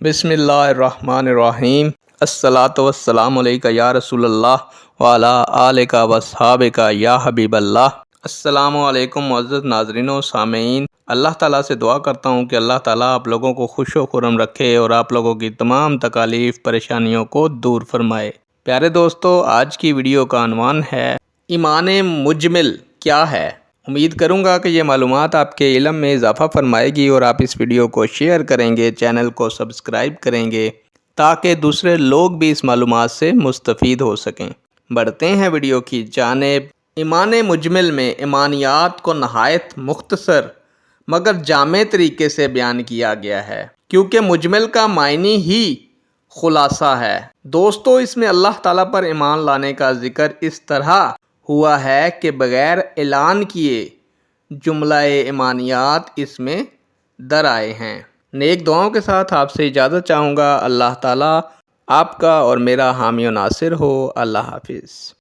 بسم اللہ الرحمن الرحیم۔ الصلاۃ والسلام علیکہ یا رسول اللہ وعلی آلک واصحابک یا حبیب اللہ۔ السلام علیکم معزز ناظرین و سامعین، اللہ تعالیٰ سے دعا کرتا ہوں کہ اللہ تعالیٰ آپ لوگوں کو خوش و خرم رکھے اور آپ لوگوں کی تمام تکالیف پریشانیوں کو دور فرمائے۔ پیارے دوستو، آج کی ویڈیو کا عنوان ہے ایمان مجمل کیا ہے۔ امید کروں گا کہ یہ معلومات آپ کے علم میں اضافہ فرمائے گی اور آپ اس ویڈیو کو شیئر کریں گے، چینل کو سبسکرائب کریں گے تاکہ دوسرے لوگ بھی اس معلومات سے مستفید ہو سکیں۔ بڑھتے ہیں ویڈیو کی جانب۔ ایمان مجمل میں ایمانیات کو نہایت مختصر مگر جامع طریقے سے بیان کیا گیا ہے، کیونکہ مجمل کا معنی ہی خلاصہ ہے۔ دوستو، اس میں اللہ تعالیٰ پر ایمان لانے کا ذکر اس طرح ہوا ہے کہ بغیر اعلان کیے جملہ ایمانیات اس میں در آئے ہیں۔ نیک دعاؤں کے ساتھ آپ سے اجازت چاہوں گا۔ اللہ تعالیٰ آپ کا اور میرا حامی و ناصر ہو۔ اللہ حافظ۔